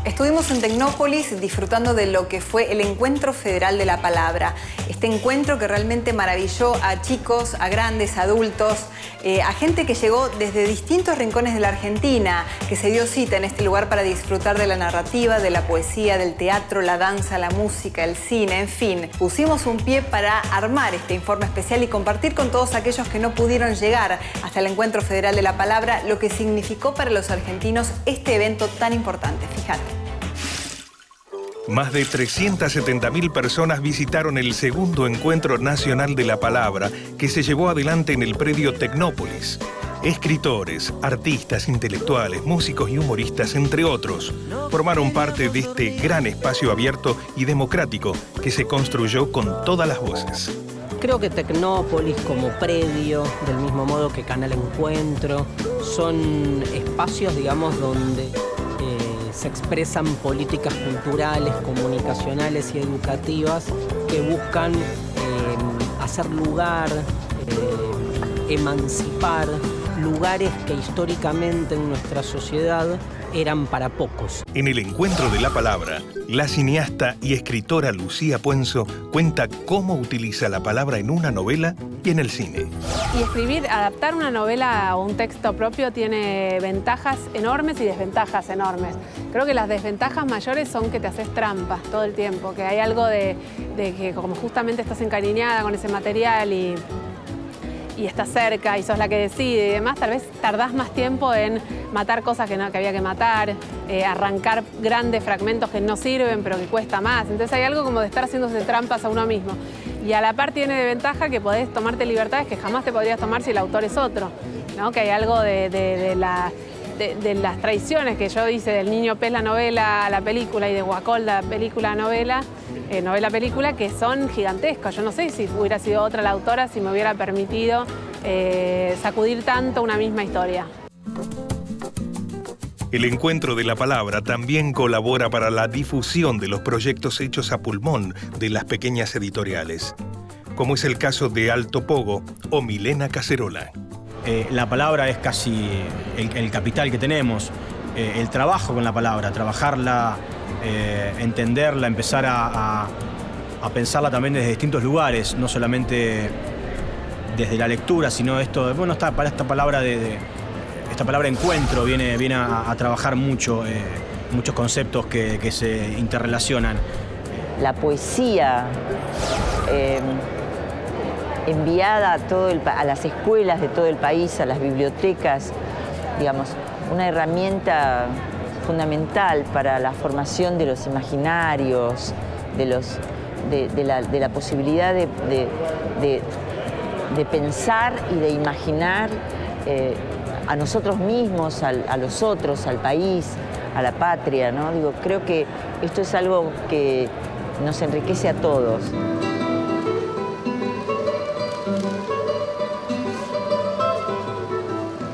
Estuvimos en Tecnópolis disfrutando de lo que fue el Encuentro Federal de la Palabra. Este encuentro que realmente maravilló a chicos, a grandes, a adultos, a gente que llegó desde distintos rincones de la Argentina, que se dio cita en este lugar para disfrutar de la narrativa, de la poesía, del teatro, la danza, la música, el cine, en fin. Pusimos un pie para armar este informe especial y compartir con todos aquellos que no pudieron llegar hasta el Encuentro Federal de la Palabra lo que significó para los argentinos este evento tan importante. Fíjate. Más de 370.000 personas visitaron el segundo Encuentro Nacional de la Palabra que se llevó adelante en el predio Tecnópolis. Escritores, artistas, intelectuales, músicos y humoristas, entre otros, formaron parte de este gran espacio abierto y democrático que se construyó con todas las voces. Creo que Tecnópolis como predio, del mismo modo que Canal Encuentro, son espacios, digamos, donde se expresan políticas culturales, comunicacionales y educativas que buscan hacer lugar, emancipar lugares que históricamente en nuestra sociedad eran para pocos. En el Encuentro de la Palabra, la cineasta y escritora Lucía Puenzo cuenta cómo utiliza la palabra en una novela y en el cine. Y escribir, adaptar una novela o un texto propio tiene ventajas enormes y desventajas enormes. Creo que las desventajas mayores son que te haces trampas todo el tiempo, que hay algo de que como justamente estás encariñada con ese material y estás cerca y sos la que decide y demás, tal vez tardás más tiempo en matar cosas que había que matar, arrancar grandes fragmentos que no sirven pero que cuesta más. Entonces hay algo como de estar haciéndose trampas a uno mismo. Y a la par tiene de ventaja que podés tomarte libertades que jamás te podrías tomar si el autor es otro, ¿no? Que hay algo de las tradiciones que yo hice del Niño Pez, la novela a la película, y de Guacol, la película a novela, novela-película, que son gigantescos. Yo no sé si hubiera sido otra la autora, si me hubiera permitido sacudir tanto una misma historia. El Encuentro de la Palabra también colabora para la difusión de los proyectos hechos a pulmón de las pequeñas editoriales, como es el caso de Alto Pogo o Milena Cacerola. La palabra es casi el capital que tenemos, el trabajo con la palabra, trabajarla, entenderla, empezar a pensarla también desde distintos lugares, no solamente desde la lectura, sino esto, bueno, para esta palabra esta palabra encuentro viene a trabajar muchos conceptos que se interrelacionan. La poesía enviada a las escuelas de todo el país, a las bibliotecas, digamos, una herramienta fundamental para la formación de los imaginarios, de la posibilidad de pensar y de imaginar a nosotros mismos, a los otros, al país, a la patria, ¿no? Digo, creo que esto es algo que nos enriquece a todos.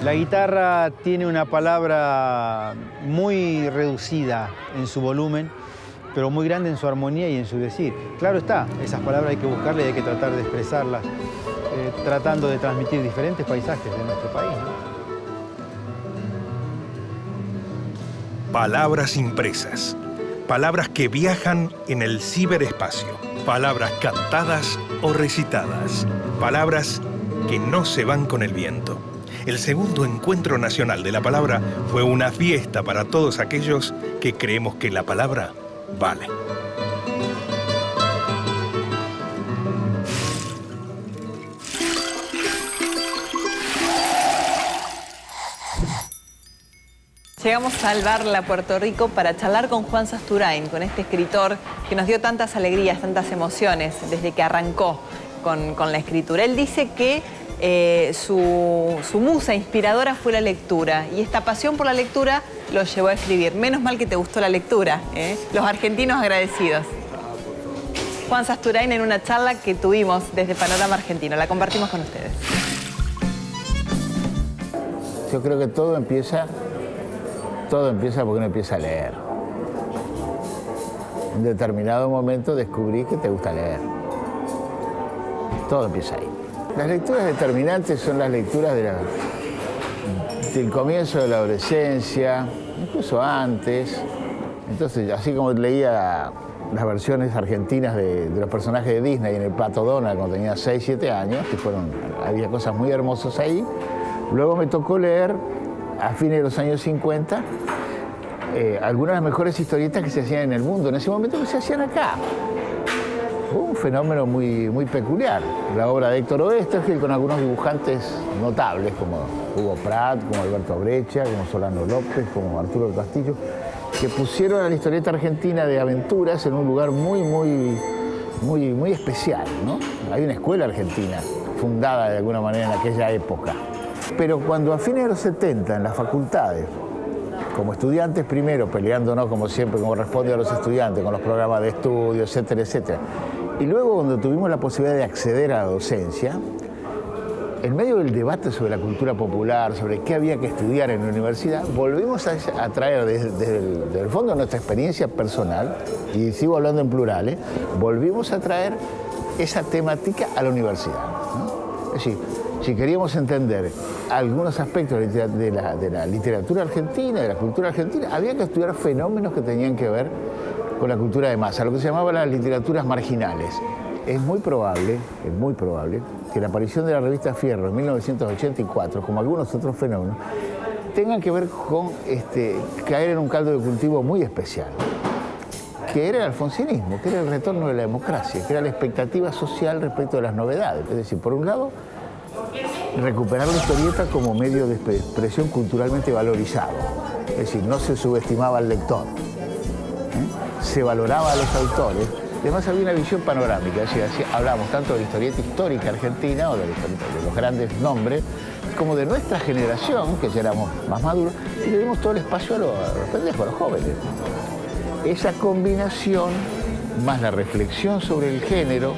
La guitarra tiene una palabra muy reducida en su volumen, pero muy grande en su armonía y en su decir. Claro está, esas palabras hay que buscarlas y hay que tratar de expresarlas, tratando de transmitir diferentes paisajes de nuestro país, ¿no? Palabras impresas, palabras que viajan en el ciberespacio, palabras cantadas o recitadas, palabras que no se van con el viento. El segundo Encuentro Nacional de la Palabra fue una fiesta para todos aquellos que creemos que la palabra vale. Llegamos al Barla, Puerto Rico, para charlar con Juan Sasturain, con este escritor que nos dio tantas alegrías, tantas emociones desde que arrancó con la escritura. Él dice que su musa inspiradora fue la lectura y esta pasión por la lectura lo llevó a escribir. Menos mal que te gustó la lectura, ¿eh? Los argentinos agradecidos. Juan Sasturain en una charla que tuvimos desde Panorama Argentino. La compartimos con ustedes. Yo creo que todo empieza porque uno empieza a leer. En determinado momento descubrí que te gusta leer. Todo empieza ahí. Las lecturas determinantes son las lecturas del comienzo de la adolescencia, incluso antes, Entonces, así como leía las versiones argentinas de los personajes de Disney en el Pato Donald cuando tenía 6, 7 años, había cosas muy hermosas ahí. Luego me tocó leer, a fines de los años 50, algunas de las mejores historietas que se hacían en el mundo. En ese momento que se hacían acá. Un fenómeno muy peculiar. La obra de Héctor Oestergel con algunos dibujantes notables como Hugo Pratt, como Alberto Breccia, como Solano López, como Arturo Castillo, que pusieron a la historieta argentina de aventuras en un lugar muy especial, ¿no? Hay una escuela argentina fundada de alguna manera en aquella época. Pero cuando a fines de los 70 en las facultades, como estudiantes primero, peleándonos como siempre, como corresponde a los estudiantes, con los programas de estudio, etcétera, etcétera, y luego cuando tuvimos la posibilidad de acceder a la docencia, en medio del debate sobre la cultura popular, sobre qué había que estudiar en la universidad, volvimos a traer desde el fondo de nuestra experiencia personal, y sigo hablando en plurales, volvimos a traer esa temática a la universidad, ¿no? Es decir, si queríamos entender algunos aspectos de la literatura argentina, de la cultura argentina, había que estudiar fenómenos que tenían que ver con la cultura de masa, lo que se llamaba las literaturas marginales. Es muy probable que la aparición de la revista Fierro en 1984, como algunos otros fenómenos, tengan que ver con caer en un caldo de cultivo muy especial, que era el alfonsinismo, que era el retorno de la democracia, que era la expectativa social respecto de las novedades. Es decir, por un lado, recuperar la historieta como medio de expresión culturalmente valorizado. Es decir, no se subestimaba al lector, se valoraba a los autores. Además había una visión panorámica, es decir, hablábamos tanto de la historieta histórica argentina o de los grandes nombres, como de nuestra generación, que ya éramos más maduros, y le dimos todo el espacio a los pendejos, a los jóvenes. Esa combinación, más la reflexión sobre el género,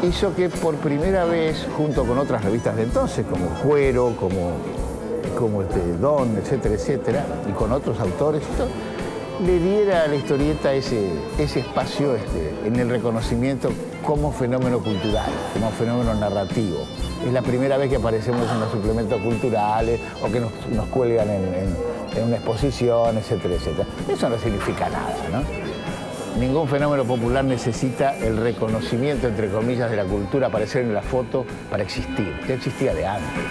hizo que por primera vez, junto con otras revistas de entonces, como Cuero, como Don, etcétera, etcétera, y con otros autores, le diera a la historieta ese espacio en el reconocimiento como fenómeno cultural, como fenómeno narrativo. Es la primera vez que aparecemos en los suplementos culturales o que nos cuelgan en una exposición, etcétera, etcétera. Eso no significa nada, ¿no? Ningún fenómeno popular necesita el reconocimiento, entre comillas, de la cultura, aparecer en la foto para existir. Ya existía de antes.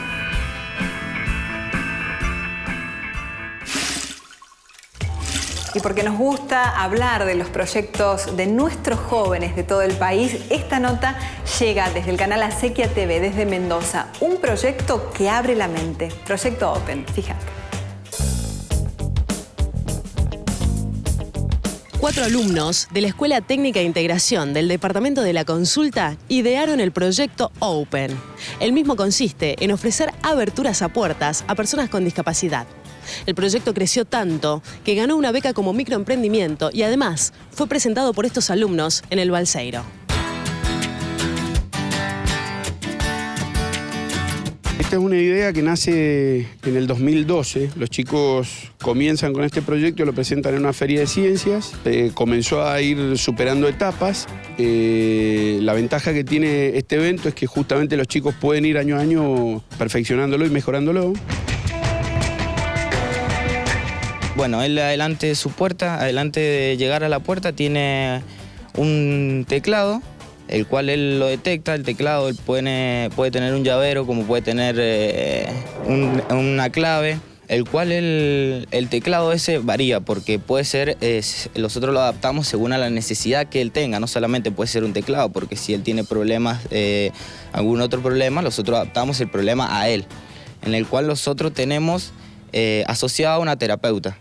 Y porque nos gusta hablar de los proyectos de nuestros jóvenes de todo el país, esta nota llega desde el canal Acequia TV, desde Mendoza. Un proyecto que abre la mente. Proyecto Open, fíjate. 4 alumnos de la Escuela Técnica de Integración del Departamento de la Consulta idearon el proyecto Open. El mismo consiste en ofrecer aberturas a puertas a personas con discapacidad. El proyecto creció tanto que ganó una beca como microemprendimiento y además fue presentado por estos alumnos en el Balseiro. Esta es una idea que nace en el 2012. Los chicos comienzan con este proyecto y lo presentan en una feria de ciencias. Comenzó a ir superando etapas. La ventaja que tiene este evento es que justamente los chicos pueden ir año a año perfeccionándolo y mejorándolo. Bueno, él adelante de su puerta, adelante de llegar a la puerta, tiene un teclado, el cual él lo detecta. El teclado él puede tener un llavero, como puede tener una clave, el cual el teclado ese varía, porque puede ser, nosotros lo adaptamos según a la necesidad que él tenga. No solamente puede ser un teclado, porque si él tiene problemas, algún otro problema, nosotros adaptamos el problema a él, en el cual nosotros tenemos asociado a una terapeuta,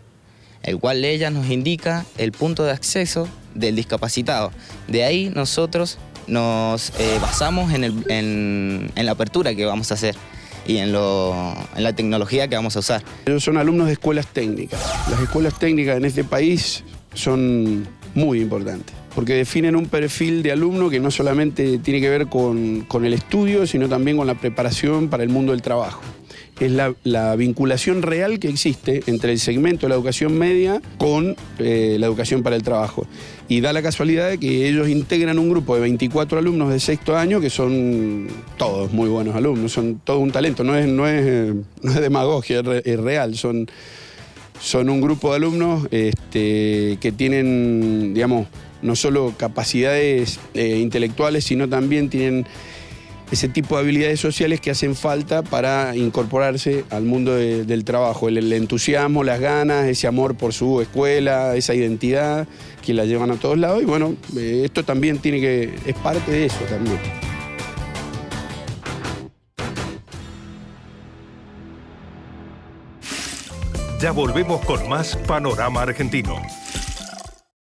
el cual ella nos indica el punto de acceso del discapacitado. De ahí nosotros nos basamos en la apertura que vamos a hacer y en la tecnología que vamos a usar. Ellos son alumnos de escuelas técnicas. Las escuelas técnicas en este país son muy importantes, porque definen un perfil de alumno que no solamente tiene que ver con el estudio, sino también con la preparación para el mundo del trabajo. Es la vinculación real que existe entre el segmento de la educación media con la educación para el trabajo. Y da la casualidad de que ellos integran un grupo de 24 alumnos de sexto año que son todos muy buenos alumnos, son todo un talento, no es demagogia, es real, son Son un grupo de alumnos que tienen, digamos, no solo capacidades intelectuales, sino también tienen ese tipo de habilidades sociales que hacen falta para incorporarse al mundo del trabajo. El entusiasmo, las ganas, ese amor por su escuela, esa identidad que la llevan a todos lados. Y bueno, esto también es parte de eso también. Ya volvemos con más Panorama Argentino.